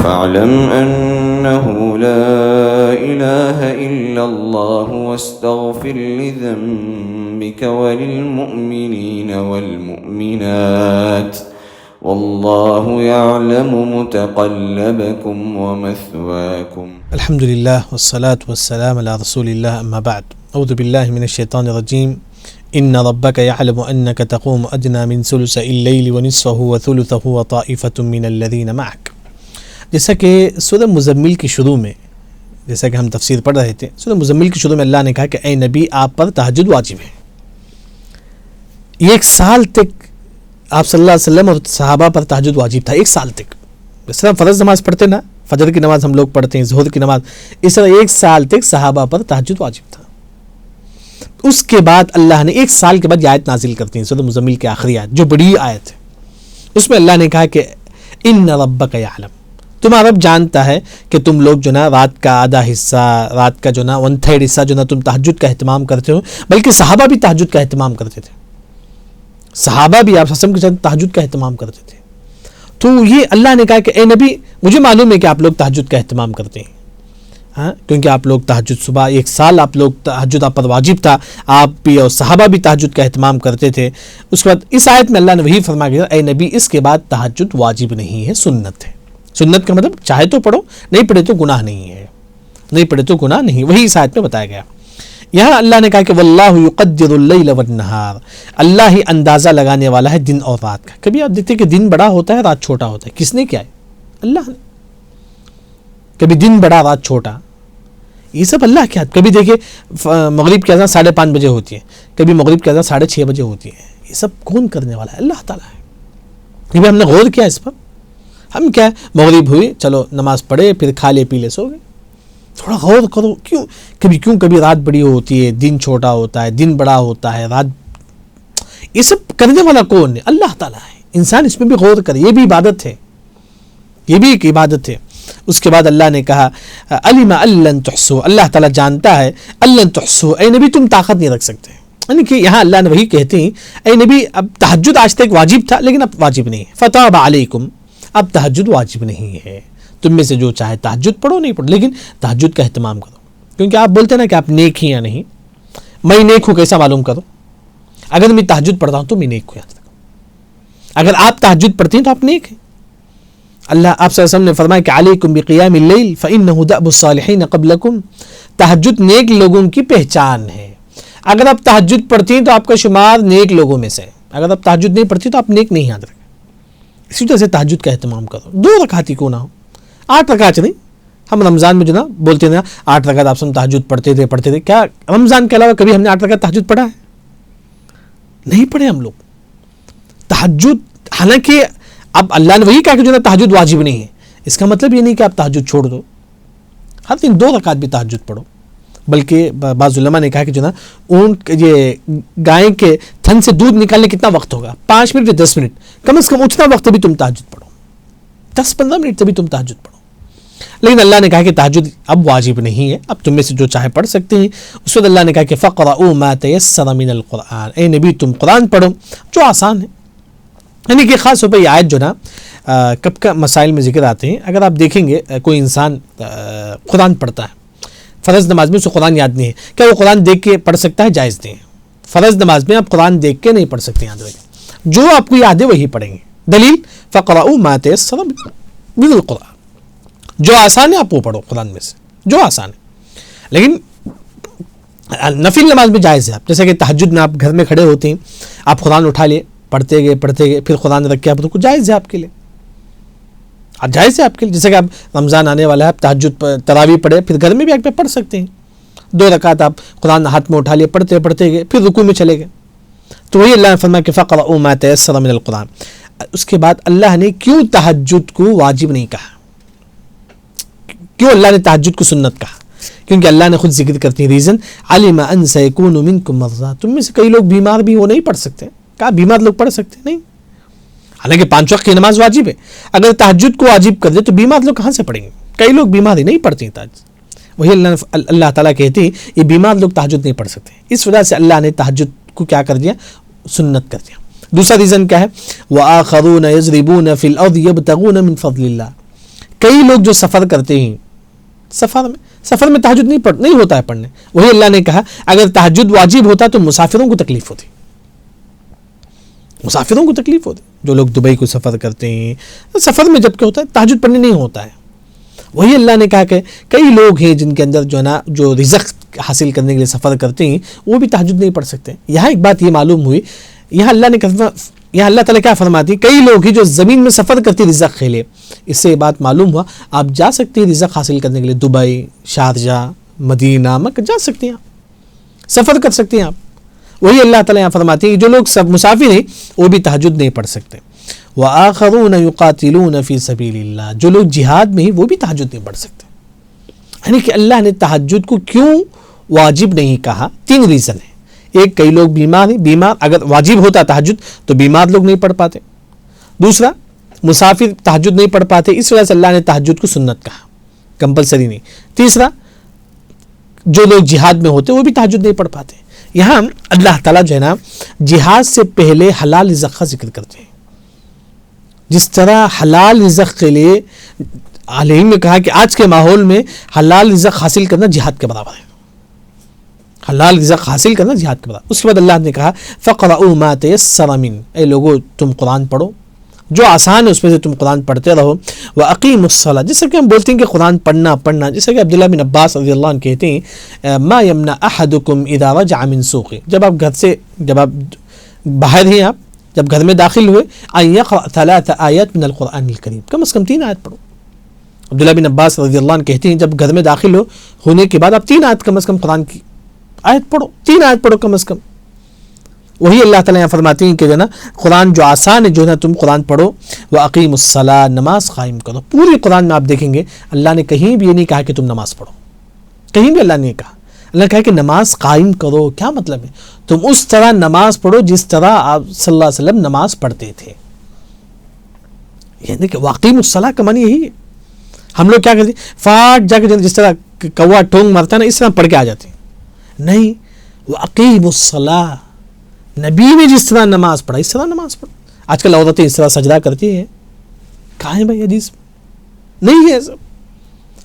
فاعلم أنه لا إله إلا الله واستغفر لذنبك وللمؤمنين والمؤمنات والله يعلم متقلبكم ومثواكم. الحمد لله والصلاة والسلام على رسول الله أما بعد. أعوذ بالله من الشيطان الرجيم. إن ربك يعلم أنك تقوم أدنى من ثلثي الليل ونصفه وثلثه وطائفة من الذين معك. جیسا کہ سورہ مزمل کی شروع میں، جیسا کہ ہم تفسیر پڑھ رہے تھے، سورہ مزمل کی شروع میں اللہ نے کہا کہ اے نبی آپ پر تہجد واجب ہے. 1 سال تک آپ صلی اللہ علیہ وسلم اور صحابہ پر تہجد واجب تھا. 1 سال تک. جس طرح فرض نماز پڑھتے نا، فجر کی نماز ہم لوگ پڑھتے ہیں، ظہر کی نماز، اس طرح 1 سال تک صحابہ پر تہجد واجب تھا. اس کے بعد اللہ نے 1 سال کے بعد یہ آیت نازل کرتی ہیں، سورہ مزمل کی آخری آیت جو بڑی آیت ہے. اس میں اللہ نے کہا کہ ان ربک یعلم، تمہارا رب جانتا ہے کہ تم لوگ جو نا رات کا آدھا حصہ، رات کا جو نا 1/3 حصہ جو نا تم تہجد کا اہتمام کرتے ہو، بلکہ صحابہ بھی تہجد کا اہتمام کرتے تھے. صحابہ بھی آپ حسن کے ساتھ تہجد کا اہتمام کرتے تھے. تو یہ اللہ نے کہا کہ اے نبی مجھے معلوم ہے کہ آپ لوگ تہجد کا اہتمام کرتے ہیں، ہاں، کیونکہ آپ لوگ تہجد صبح 1 سال آپ لوگ تہجد آپ پر واجب تھا، آپ بھی اور صحابہ بھی تہجد کا اہتمام کرتے تھے. اس کے بعد اس آیت میں اللہ نے وہی فرمایا کہ اے نبی اس کے بعد تہجد واجب نہیں ہے، سنت ہے. سنت کا مطلب چاہے تو پڑھو، نہیں پڑھے تو گناہ نہیں ہے، نہیں پڑھے تو گناہ نہیں. وہی اس آیت میں بتایا گیا. یہاں اللہ نے کہا کہ واللہ یقدر اللیل والنہار، اللہ ہی اندازہ لگانے والا ہے دن اور رات کا. کبھی آپ دیکھتے ہیں کہ دن بڑا ہوتا ہے رات چھوٹا ہوتا ہے. کس نے کیا ہے؟ اللہ نے. کبھی دن بڑا رات چھوٹا، یہ سب اللہ کیا. کبھی دیکھیں مغرب کی اذان 5:30 بجے ہوتی ہے، کبھی مغرب کی اذان 6:30 بجے ہوتی ہے. یہ سب کون کرنے والا ہے؟ اللہ تعالیٰ ہے. کبھی ہم نے غور کیا اس پر؟ ہم کیا مغرب ہوئی چلو نماز پڑھے، پھر کھا لے پی لے سو گئے. تھوڑا غور کرو کبھی رات بڑی ہوتی ہے، دن چھوٹا ہوتا ہے، دن بڑا ہوتا ہے، رات. یہ سب کرنے والا کون ہے؟ اللہ تعالیٰ ہے. انسان اس میں بھی غور کرے، یہ بھی عبادت ہے، یہ بھی ایک عبادت ہے. اس کے بعد اللہ نے کہا علم ان لن تحصوا، اللہ تعالیٰ جانتا ہے ان لن تحصوا، اے نبی تم طاقت نہیں رکھ سکتے. یعنی کہ یہاں اللہ نے وہی کہتے ہیں اے نبی اب تہجد آج تک واجب تھا لیکن اب واجب نہیں ہے. فتاب علیکم، اب تہجد واجب نہیں ہے. تم میں سے جو چاہے تہجد پڑھو، نہیں پڑھو، لیکن تہجد کا اہتمام کرو. کیونکہ آپ بولتے ہیں نا کہ آپ نیک ہیں یا نہیں. میں نیک ہوں کیسا معلوم کرو؟ اگر میں تہجد پڑھتا ہوں تو میں نیک ہوں، یاد رکھو. اگر آپ تہجد پڑھتے ہیں تو آپ نیک ہیں. اللہ آپ صلی اللہ علیہ وسلم نے فرمایا کہ علیکم بقیام اللیل فإنہ دأب الصالحین قبلکم، تہجد نیک لوگوں کی پہچان ہے. اگر آپ تہجد پڑھتے ہیں تو آپ کا شمار نیک لوگوں میں سے. اگر آپ تہجد نہیں پڑھتے تو آپ نیک نہیں، یاد رکھیں. اسی وجہ سے تہجد کا اہتمام کرو. 2 رکعت ہی کیوں نہ ہو، 8 رکعت نہیں. ہم رمضان میں جو نا بولتے ہیں نا 8 رکعت آپ سن تہجد پڑھتے تھے. کیا رمضان کے علاوہ کبھی ہم نے 8 رکعت تہجد پڑھا ہے؟ نہیں پڑھے ہم لوگ تہجد. حالانکہ اب اللہ نے وہی کہا کہ جو نا تہجد واجب نہیں ہے. اس کا مطلب یہ نہیں کہ آپ تہجد چھوڑ دو، ہر دن 2 رکعت بھی تہجد پڑھو. بلکہ بعض علماء نے کہا کہ جو نا اونٹ یہ گائے کے تھن سے دودھ نکالنے کتنا وقت ہوگا؟ 5 منٹ یا 10 منٹ، کم از کم اتنا وقت بھی تم تہجد پڑھو. 10-15 منٹ تبھی تم تہجد پڑھو. لیکن اللہ نے کہا کہ تہجد اب واجب نہیں ہے، اب تم میں سے جو چاہے پڑھ سکتے ہیں. اس وقت اللہ نے کہا کہ فقرؤوا ما تيسر من القرآن، اے نبی تم قرآن پڑھو جو آسان ہے. یعنی کہ خاص طور پر یہ آیت جو نا کب کا مسائل میں ذکر آتے ہیں. اگر آپ دیکھیں گے کوئی انسان قرآن پڑھتا ہے فرض نماز میں، اسے قرآن یاد نہیں ہے، کیا وہ قرآن دیکھ کے پڑھ سکتا ہے؟ جائز نہیں ہے. فرض نماز میں آپ قرآن دیکھ کے نہیں پڑھ سکتے، یاد رکھیں. جو آپ کو یاد ہے وہی پڑھیں گے. دلیل فقرؤوا ما تيسر من القرآن، جو آسان ہے آپ وہ پڑھو قرآن میں سے، جو آسان ہے. لیکن نفل نماز میں جائز ہے. آپ جیسے کہ تہجد میں آپ گھر میں کھڑے ہوتے ہیں، آپ قرآن اٹھا لیے، پڑھتے گئے پھر قرآن رکھ کے آپ تو جائز ہے آپ کے لیے، جائز ہے آپ کے لیے. جیسے کہ آپ رمضان آنے والا ہے، آپ تہجد تراویح پڑھے، پھر گھر میں بھی آپ پڑھ سکتے ہیں. 2 رکعت آپ قرآن ہاتھ میں اٹھا لیے، پڑھتے گئے، پھر رکوع میں چلے گئے. تو وہی اللہ نے فرمایا کہ فقرؤوا ما تيسر من القرآن. اس کے بعد اللہ نے کیوں تہجد کو واجب نہیں کہا؟ کیوں اللہ نے تہجد کو سنت کہا؟ کیونکہ اللہ نے خود ذکر کرتی ہے ریزن، علم ان سيكون منكم مرضى، تم میں سے کئی لوگ بیمار بھی وہ نہیں پڑھ سکتے. کہا بیمار لوگ پڑھ سکتے نہیں؟ حالانکہ 5 وقت کی نماز واجب ہے. اگر تہجد کو واجب کر دے تو بیمار لوگ کہاں سے پڑھیں گے؟ کئی لوگ بیمار ہی نہیں پڑھتے ہیں تہجد. وہی اللہ تعالیٰ کہتے ہیں یہ بیمار لوگ تہجد نہیں پڑھ سکتے. اس وجہ سے اللہ نے تہجد کو کیا کر دیا؟ سنت کر دیا. دوسرا ریزن کیا ہے؟ وآخرون یضربون فی الارض یبتغون من فضل اللہ، کئی لوگ جو سفر کرتے ہیں، سفر میں تہجد نہیں ہوتا ہے پڑھنے. وہی اللہ نے کہا اگر تہجد واجب ہوتا تو مسافروں کو تکلیف ہوتی، جو لوگ دبئی کو سفر کرتے ہیں، سفر میں جب کہ ہوتا ہے تہجد پڑھنے نہیں ہوتا ہے. وہی اللہ نے کہا کہ کئی لوگ ہیں جن کے اندر جو ہے نا جو رزق حاصل کرنے کے لیے سفر کرتے ہیں وہ بھی تہجد نہیں پڑھ سکتے. یہاں ایک بات یہ معلوم ہوئی، یہاں اللہ تعالیٰ کیا فرماتی، کئی لوگ ہیں جو زمین میں سفر کرتے رزق کے لیے. اس سے یہ بات معلوم ہوا آپ جا سکتے ہیں رزق حاصل کرنے کے لیے، دبئی، شارجہ، مدینہ، مکہ جا سکتے ہیں، آپ سفر کر سکتے ہیں آپ. وہی اللہ تعالیٰ یہاں فرماتی ہے جو لوگ سب مسافر ہیں وہ بھی تہجد نہیں پڑھ سکتے. وآخرون یقاتلون فی سبیل اللہ، جو لوگ جہاد میں ہیں وہ بھی تہجد نہیں پڑھ سکتے. یعنی کہ اللہ نے تہجد کو کیوں واجب نہیں کہا؟ 3 ریزن ہیں. ایک، کئی لوگ بیمار ہیں، اگر واجب ہوتا تہجد تو بیمار لوگ نہیں پڑھ پاتے. دوسرا، مسافر تہجد نہیں پڑھ پاتے، اس وجہ سے اللہ نے تہجد کو سنت کہا، کمپلسری نہیں. تیسرا، جو لوگ جہاد میں ہوتے وہ بھی تہجد نہیں پڑھ پاتے. یہاں اللہ تعالیٰ جو ہے نا جہاد سے پہلے حلال رزق کا ذکر کرتے ہیں. جس طرح حلال رزق کے لیے علیہ نے کہا کہ آج کے ماحول میں حلال رزق حاصل کرنا جہاد کے برابر ہے، حلال رزق حاصل کرنا جہاد کے برابر. اس کے بعد اللہ نے کہا فَقْرَؤُوا مَا تَيَسَّرَ مِنْ، اے لوگو تم قرآن پڑھو، جو آسان ہے اس میں سے تم قرآن پڑھتے رہو. وَأَقِيمُوا الصَّلَاةَ، جس سے کہ ہم بولتے ہیں کہ قرآن پڑھنا جیسے کہ عبداللہ بن عباس رضی اللہ عنہ کہتے ہیں مَا يَمْنَعْ أَحَدُكُمْ إِذَا رَجَعَ مِنْ سُوقِهِ، جب آپ باہر ہیں، آپ جب گھر میں داخل ہوئے، أَن يَقْرَأْ 3 آیات من القرآن الکریم، کم از کم 3 آیت پڑھو. عبداللہ بن عباس رضی اللہ عنہ کہتے ہیں جب گھر میں داخل ہونے کے بعد آپ 3 آیت کم از کم قرآن کی آیت پڑھو، 3 آیت پڑھو کم از کم. وہی اللہ تعالیٰ یہاں فرماتے ہیں کہ جو ہے نا قرآن جو آسان ہے، جو ہے نا تم قرآن پڑھو. وَأَقِيمُوا الصَّلَاةَ، نماز قائم کرو. پوری قرآن میں آپ دیکھیں گے اللہ نے کہیں بھی یہ نہیں کہا کہ تم نماز پڑھو، کہیں بھی اللہ نے کہا. اللہ نے کہا کہ نماز قائم کرو. کیا مطلب ہے؟ تم اس طرح نماز پڑھو جس طرح آپ صلی اللہ علیہ وسلم نماز پڑھتے تھے. یعنی کہ وَأَقِيمُوا الصَّلَاةَ کا معنی یہی ہے. ہم لوگ کیا کرتے ہیں، فاٹ جا کے جس طرح کوا ٹونگ مارتا ہے نا، اس طرح پڑھ کے آ جاتے ہیں. نہیں، وَأَقِيمُوا الصَّلَاةَ، نبی نے جس طرح نماز پڑھا اس طرح نماز پڑھو. آج کل عورتیں اس طرح سجدہ کرتی ہیں، کہاں ہے بھائی حدیث؟ نہیں ہے.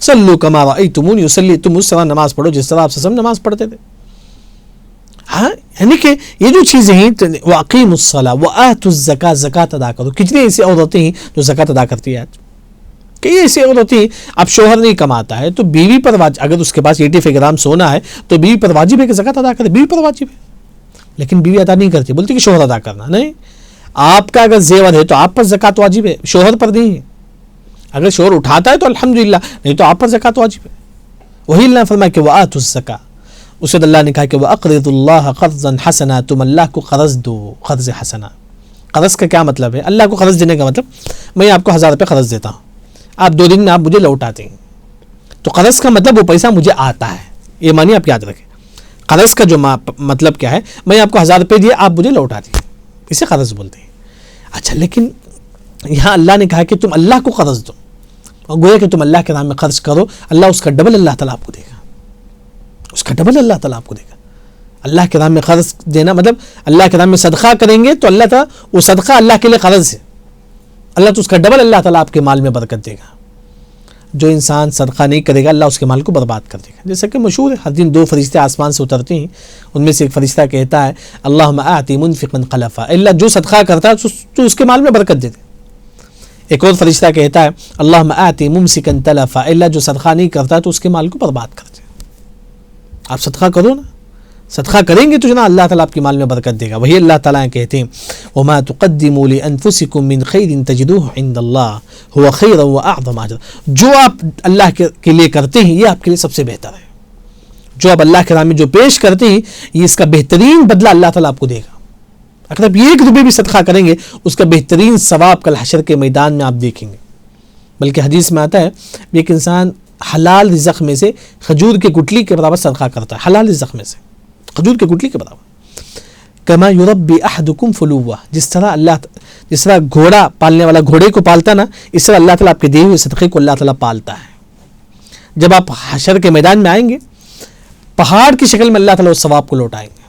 صلوا کما رأیتمونی اصلی، تم اس طرح نماز پڑھو جس طرح آپ سب نماز پڑھتے تھے. ہاں، یعنی کہ یہ جو چیزیں ہیں، وَأَقِيمُوا الصَّلَاةَ وَآتُوا الزَّكَاةَ، زکوٰۃ ادا کرو. کتنی ایسی عورتیں ہیں جو زکوٰۃ ادا کرتی ہیں آج؟ کئی ایسی عورتیں ہیں، اب شوہر نہیں کماتا ہے تو بیوی پر واجب، اگر اس کے پاس 85 گرام سونا ہے تو بیوی پر واجب ہے کہ زکوٰۃ ادا کرے، بیوی پر واجب ہے. لیکن بیوی ادا نہیں کرتی، بولتی کہ شوہر ادا کرنا. نہیں، آپ کا اگر زیور ہے تو آپ پر زکوٰۃ واجب ہے، شوہر پر نہیں ہے. اگر شوہر اٹھاتا ہے تو الحمدللہ، نہیں تو آپ پر زکوٰۃ واجب ہے. وہی اللہ نے فرمایا کہ وآتوا الزکاۃ. اس وقت اللہ نے کہا کہ وَأَقْرِضُوا اللَّهَ قَرْضًا حَسَنًا، تم اللہ کو قرض دو، قرض حسنہ. قرض کا کیا مطلب ہے؟ اللہ کو قرض دینے کا مطلب میں آپ کو 1000 روپے قرض دیتا ہوں، آپ 2 دن میں آپ مجھے لوٹاتے ہیں. تو قرض کا مطلب وہ پیسہ مجھے آتا ہے، یہ معنی آپ یاد رکھیں. قرض کا جو مطلب کیا ہے، میں آپ کو 1000 روپے دیے، آپ مجھے لوٹا دیے، اسے قرض بولتے ہیں. اچھا، لیکن یہاں اللہ نے کہا کہ تم اللہ کو قرض دو، اور گویا کہ تم اللہ کے نام میں خرچ کرو، اللہ اس کا ڈبل اللہ تعالیٰ آپ کو دے گا، اس کا ڈبل اللہ تعالیٰ آپ کو دے گا. اللہ کے نام میں قرض دینا مطلب اللہ کے نام میں صدقہ کریں گے تو اللہ تعالیٰ، وہ صدقہ اللہ کے لیے قرض ہے، اللہ تو اس کا ڈبل اللہ تعالیٰ آپ کے مال میں برکت دے گا. جو انسان صدقہ نہیں کرے گا اللہ اس کے مال کو برباد کر دے گا. جیسا کہ مشہور ہے، ہر دن 2 فرشتے آسمان سے اترتے ہیں، ان میں سے ایک فرشتہ کہتا ہے اللہم آتی منفقا خلفا، اللہ جو صدقہ کرتا ہے تو اس کے مال میں برکت دے دے. ایک اور فرشتہ کہتا ہے اللہم آتی ممسکا تلفا، اللہ جو صدقہ نہیں کرتا تو اس کے مال کو برباد کر دے. آپ صدقہ کرو نا، صدقہ کریں گے تو جناب اللہ تعالیٰ آپ کے مال میں برکت دے گا. وہی اللہ تعالیٰ کہتے ہیں وما تقدموا لانفسکم من خیر تجدوه عند اللہ هو خیرا واعظم اجرا، جو آپ اللہ کے لیے کرتے ہیں یہ آپ کے لیے سب سے بہتر ہے. جو آپ اللہ کے نام میں جو پیش کرتے ہیں یہ اس کا بہترین بدلہ اللہ تعالیٰ آپ کو دے گا. اگر آپ 1 روپے بھی صدقہ کریں گے اس کا بہترین ثواب کل حشر کے میدان میں آپ دیکھیں گے. بلکہ حدیث میں آتا ہے ایک انسان حلال رزق میں سے کھجور کے گٹلی کے برابر صدقہ کرتا ہے، حلال رزق میں سے کھجور کے گٹلی کے برابر. کما یربی احدکم فلوہ، جس طرح گھوڑا پالنے والا گھوڑے کو پالتا نا، اس طرح اللہ تعالیٰ آپ کے دیے ہوئے صدقے کو اللہ تعالیٰ پالتا ہے. جب آپ حشر کے میدان میں آئیں گے پہاڑ کی شکل میں اللہ تعالیٰ اس ثواب کو لوٹائیں گے.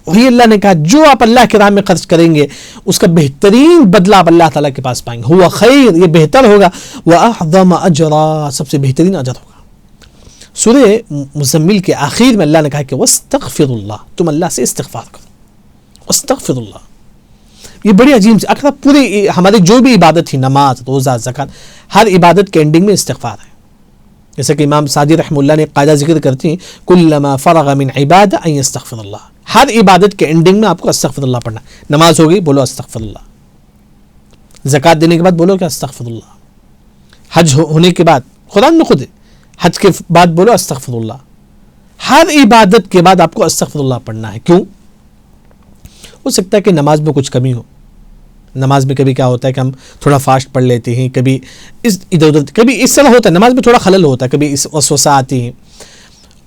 وہی اللہ نے کہا جو آپ اللہ کی راہ میں خرچ کریں گے اس کا بہترین بدلہ آپ اللہ تعالیٰ کے پاس پائیں گے. ہوا خیر، یہ بہتر ہوگا. وَأَعْظَمَ أَجْرًا، سب سے بہترین اجر ہوگا. سورہ مزمل کے آخر میں اللہ نے کہا کہ وَاسْتَغْفِرُ اللَّهِ، تم اللہ سے استغفار کرو. وَاسْتَغْفِرُ اللَّهِ، یہ بڑی عجیب سے اگر پوری ہماری جو بھی عبادت تھی، نماز، روزہ، زکوٰۃ، ہر عبادت کے اینڈنگ میں استغفار ہے. جیسا کہ امام سعدی رحمہ اللہ نے ایک قاعدہ ذکر کرتی ہیں کلما فرغ من عبادہ ان یستغفر اللہ. ہر عبادت کے اینڈنگ میں آپ کو استغفر اللہ پڑھنا. نماز ہوگی بولو استغفر اللہ، زکوٰۃ دینے کے بعد بولو کہ استغفر اللہ، حج ہونے کے بعد قرآن میں خود ہے حج کے بعد بولو استغفر اللہ. ہر عبادت کے بعد آپ کو استغفر اللہ پڑھنا ہے. کیوں؟ ہو سکتا ہے کہ نماز میں کچھ کمی ہو. نماز میں کبھی کیا ہوتا ہے کہ ہم تھوڑا فاسٹ پڑھ لیتے ہیں، کبھی ادھر ادھر، کبھی اس طرح ہوتا ہے، نماز میں تھوڑا خلل ہوتا ہے، کبھی اس وسوسہ آتی ہیں.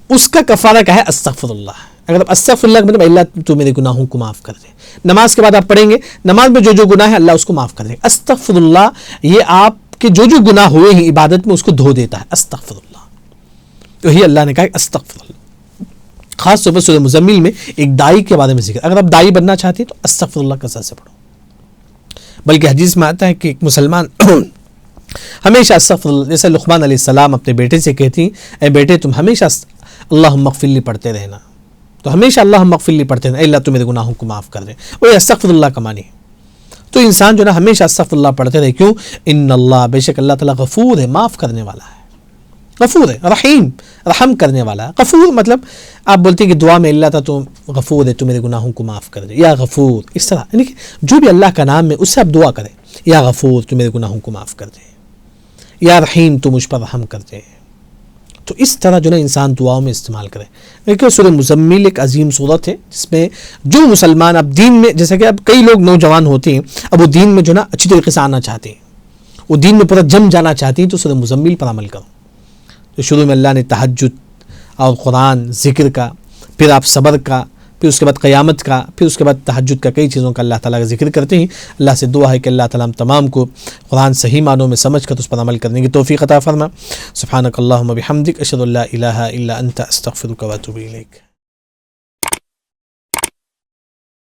اس کا کفارہ کیا ہے؟ استغفر اللہ. اگر آپ استغفر اللہ مطلب اللہ تو میرے گناہوں کو معاف کر دے. نماز کے بعد آپ پڑھیں گے نماز میں جو جو گناہ ہے اللہ اس کو معاف کر دے. استغفر اللہ یہ آپ کے جو جو گناہ ہوئے ہیں عبادت میں اس کو دھو دیتا ہے. استغفر اللہ، تو یہ اللہ نے کہا استغفر اللہ. خاص طور پر سورہ مزمل میں ایک دائی کے بارے میں ذکر. اگر آپ دائی بننا چاہتے ہیں تو استغفر اللہ کثرت سے پڑھو. بلکہ حدیث میں آتا ہے کہ ایک مسلمان ہمیشہ استغفر اللہ، جیسے لقمان علیہ السلام اپنے بیٹے سے کہتی ہیں اے بیٹے تم ہمیشہ اللہم اغفر لی پڑھتے رہنا. تو ہمیشہ اللہم اغفر لی پڑھتے رہنا، اے اللہ تو میرے گناہوں کو معاف کر دے. وہ استغفر اللہ کا معنی ہے. تو انسان جو نا ہمیشہ استغفر اللہ پڑھتے رہے. کیوں؟ ان اللہ، بے شک اللہ تعالیٰ غفور ہے، معاف کرنے والا ہے. غفور ہے، رحیم، رحم کرنے والا ہے. غفور مطلب آپ بولتے ہیں کہ دعا میں اللہ تعالیٰ تو غفور ہے، تو میرے گناہوں کو معاف کر دے، یا غفور. اس طرح یعنی کہ جو بھی اللہ کا نام ہے اس سے آپ دعا کریں، یا غفور تو میرے گناہوں کو معاف کر دے، یا رحیم تو مجھ پر رحم کر دے. تو اس طرح جو نا انسان دعاؤں میں استعمال کرے. دیکھیں سورہ مزمل ایک عظیم صورت ہے جس میں جو مسلمان اب دین میں، جیسا کہ اب کئی لوگ نوجوان ہوتے ہیں اب وہ دین میں جو نا اچھی طریقے سے آنا چاہتے ہیں، وہ دین میں پورا جم جانا چاہتے ہیں، تو سورہ مزمل پر عمل کرو. تو شروع میں اللہ نے تہجد اور قرآن ذکر کا، پھر آپ صبر کا، پھر اس کے بعد قیامت کا، پھر اس کے بعد تہجد کا، کئی چیزوں کا اللہ تعالیٰ کا ذکر کرتے ہیں. اللہ سے دعا ہے کہ اللہ تعالیٰ ہم تمام کو قرآن صحیح معنوں میں سمجھ کر اس پر عمل کرنے کی توفیق عطا فرما. سبحانک اللہم و بحمدک، اشہد ان لا الہ الا انت، استغفرک و اتوب الیک.